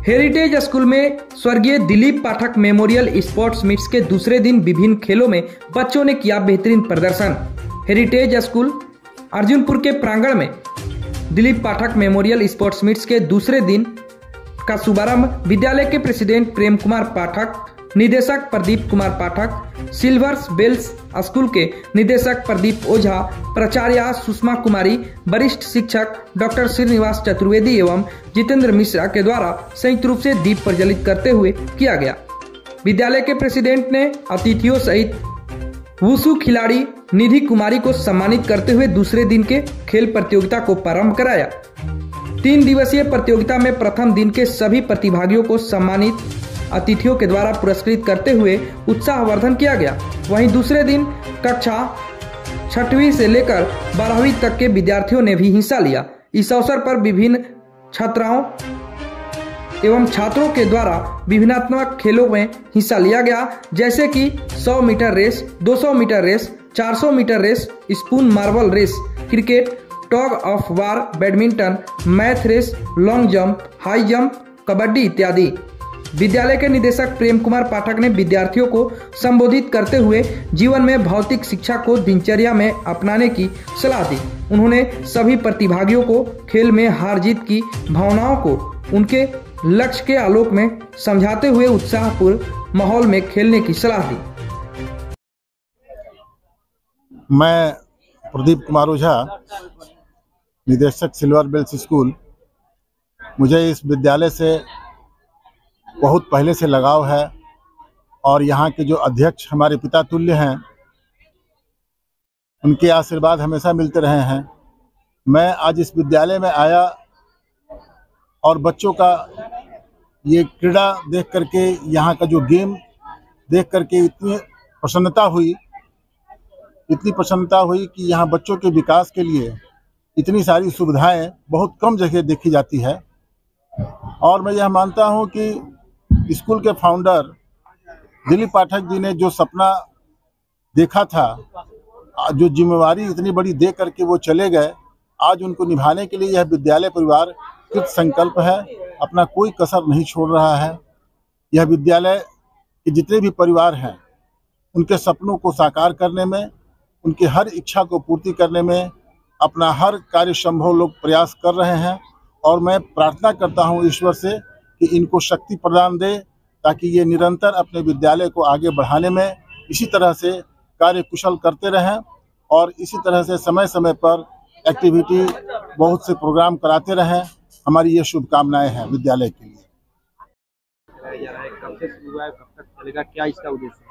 Heritage school में स्वर्गीय दिलीप पाठक memorial sports meets के दूसरे दिन विभिन्न खेलों में बच्चों ने किया बेहतरीन प्रदर्शन। हेरिटेज स्कूल अर्जुनपुर के प्रांगण में दिलीप पाठक मेमोरियल स्पोर्ट्स मीट्स के दूसरे दिन का शुभारंभ विद्यालय के प्रेसिडेंट प्रेम कुमार पाठक, निदेशक Pradeep Kumar Pathak, silvers bells school के निदेशक प्रदीप ओझा, प्राचार्य सुषमा कुमारी, वरिष्ठ शिक्षक डॉक्टर श्रीनिवास चतुर्वेदी एवं जितेंद्र मिश्रा के द्वारा संयुक्त रूप से दीप प्रज्वलित करते हुए किया गया। विद्यालय के प्रेसिडेंट ने अतिथियों सहित वुशु खिलाड़ी निधि कुमारी को सम्मानित करते हुए दूसरे दिन के खेल प्रतियोगिता को प्रारंभ कराया। 3 दिवसीय प्रतियोगिता में प्रथम दिन के सभी प्रतिभागियों को सम्मानित अतिथियों के द्वारा पुरस्कृत करते हुए उत्साहवर्धन किया गया। वहीं दूसरे दिन कक्षा 6वीं से लेकर 12वीं तक के विद्यार्थियों ने भी हिस्सा लिया। इस अवसर पर विभिन्न छात्राओं एवं छात्रों के द्वारा विभिन्नात्मक खेलों में हिस्सा लिया गया, जैसे कि 100 metre race, 200 metre race, 400 metre race, spoon marble race, cricket, tug of war, badminton, math race, long jump, high jump, kabaddi इत्यादि। विद्यालय के निदेशक प्रेम कुमार पाठक ने विद्यार्थियों को संबोधित करते हुए जीवन में भौतिक शिक्षा को दिनचर्या में अपनाने की सलाह दी। उन्होंने सभी प्रतिभागियों को खेल में हार जीत की भावनाओं को उनके लक्ष्य के आलोक में समझाते हुए उत्साहपूर्ण माहौल में खेलने की सलाह दी। मैं प्रदीप कुमार ओझा, निदेशक सिल्वर बेल्स स्कूल। मुझे इस विद्यालय से बहुत पहले से लगाव है और यहाँ के जो अध्यक्ष हमारे पिता तुल्य हैं, उनके आशीर्वाद हमेशा मिलते रहे हैं। मैं आज इस विद्यालय में आया और बच्चों का ये क्रीड़ा देख करके, यहाँ का जो गेम देख करके इतनी प्रसन्नता हुई कि यहाँ बच्चों के विकास के लिए इतनी सारी सुविधाएं बहुत कम जगह देखी जाती है। और मैं यह मानता हूँ कि स्कूल के फाउंडर दिलीप पाठक जी ने जो सपना देखा था, जो जिम्मेवारी इतनी बड़ी दे करके वो चले गए, आज उनको निभाने के लिए यह विद्यालय परिवार कृत संकल्प है, अपना कोई कसर नहीं छोड़ रहा है। यह विद्यालय के जितने भी परिवार हैं, उनके सपनों को साकार करने में, उनकी हर इच्छा को पूर्ति करने में अपना हर कार्य संभव लोग प्रयास कर रहे हैं। और मैं प्रार्थना करता हूं ईश्वर से कि इनको शक्ति प्रदान दे, ताकि ये निरंतर अपने विद्यालय को आगे बढ़ाने में इसी तरह से कार्य कुशल करते रहें और इसी तरह से समय समय पर एक्टिविटी बहुत से प्रोग्राम कराते रहें। हमारी ये शुभकामनाएं हैं विद्यालय के लिए। कब से शुरू हुआ है, कब तक चलेगा, क्या इसका उद्देश्य है?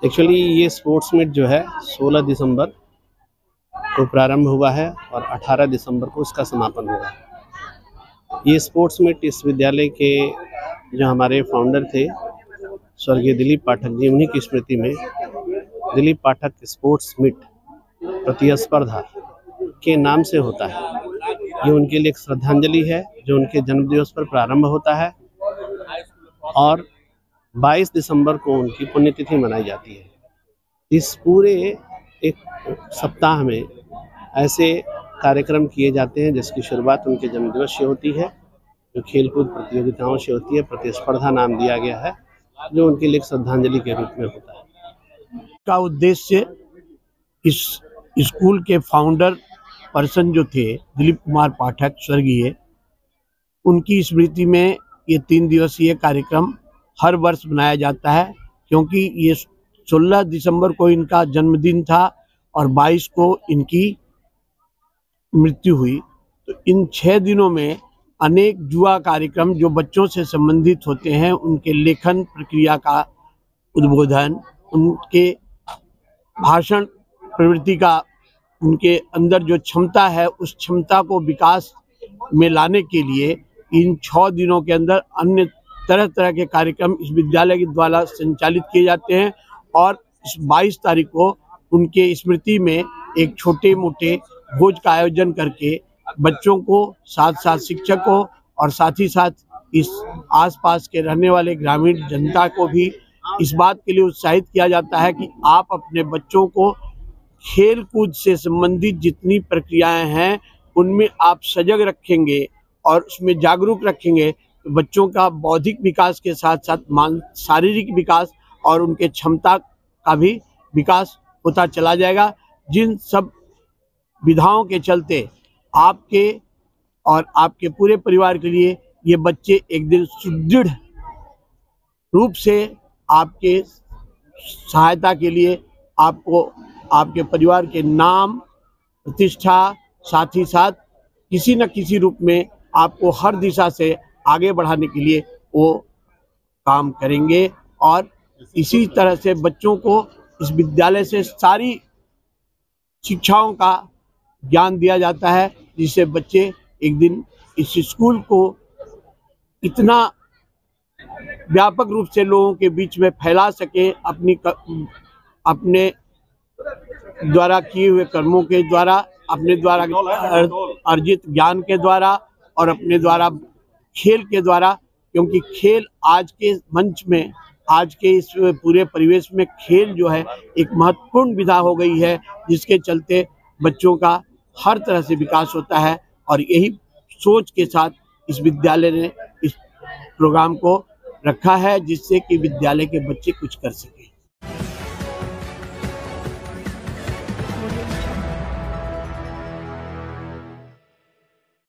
एक्चुअली ये स्पोर्ट्स मीट जो है 16 दिसंबर को प्रारंभ हुआ है और 18 दिसंबर को इसका समापन होगा। ये स्पोर्ट्स मीट इस विद्यालय के जो हमारे फाउंडर थे स्वर्गीय दिलीप पाठक जी, उन्हीं की स्मृति में दिलीप पाठक स्पोर्ट्स मीट प्रतिस्पर्धा के नाम से होता है। ये उनके लिए एक श्रद्धांजलि है जो उनके जन्मदिवस पर प्रारंभ होता है और 22 दिसंबर को उनकी पुण्यतिथि मनाई जाती है। इस पूरे एक सप्ताह में ऐसे कार्यक्रम किए जाते हैं जिसकी शुरुआत उनके जन्मदिवस से होती है, जो खेलकूद प्रतियोगिताओं से होती है। प्रतिस्पर्धा नाम दिया गया है जो उनके लिए एक श्रद्धांजलि के रूप में होता है। का उद्देश्य इस स्कूल के फाउंडर पर्सन जो थे दिलीप कुमार पाठक स्वर्गीय, उनकी स्मृति में ये 3 दिवसीय कार्यक्रम हर वर्ष मनाया जाता है, क्योंकि ये 16 दिसंबर को इनका जन्मदिन था और 22 को इनकी मृत्यु हुई। तो इन 6 दिनों में अनेक जुआ कार्यक्रम जो बच्चों से संबंधित होते हैं, उनके लेखन प्रक्रिया का उद्बोधन, उनके भाषण प्रवृत्ति का, उनके अंदर जो क्षमता है उस क्षमता को विकास में लाने के लिए इन 6 दिनों के अंदर अन्य तरह तरह के कार्यक्रम इस विद्यालय के द्वारा संचालित किए जाते हैं। और इस 22 तारीख को उनके स्मृति में एक छोटे मोटे भोज का आयोजन करके बच्चों को, साथ साथ शिक्षकों और साथ ही साथ इस आसपास के रहने वाले ग्रामीण जनता को भी इस बात के लिए उत्साहित किया जाता है कि आप अपने बच्चों को खेल कूद से संबंधित जितनी प्रक्रियाएं हैं उनमें आप सजग रखेंगे और उसमें जागरूक रखेंगे बच्चों का बौद्धिक विकास के साथ साथ शारीरिक विकास और उनके क्षमता का भी विकास होता चला जाएगा। जिन सब विधाओं के चलते आपके और आपके पूरे परिवार के लिए ये बच्चे एक दिन सुदृढ़ रूप से आपके सहायता के लिए आपको आपके परिवार के नाम प्रतिष्ठा साथ ही साथ किसी न किसी रूप में आपको हर दिशा से आगे बढ़ाने के लिए वो काम करेंगे। और इसी तरह से बच्चों को इस विद्यालय से सारी शिक्षाओं का ज्ञान दिया जाता है, जिससे बच्चे एक दिन इस स्कूल को इतना व्यापक रूप से लोगों के बीच में फैला सके, अपने द्वारा किए हुए कर्मों के द्वारा, अपने द्वारा अर्जित ज्ञान के द्वारा और अपने द्वारा खेल के द्वारा, क्योंकि खेल आज के मंच में, आज के इस पूरे परिवेश में खेल जो है एक महत्वपूर्ण विधा हो गई है, जिसके चलते बच्चों का हर तरह से विकास होता है। और यही सोच के साथ इस विद्यालय ने इस प्रोग्राम को रखा है, जिससे कि विद्यालय के बच्चे कुछ कर सकें।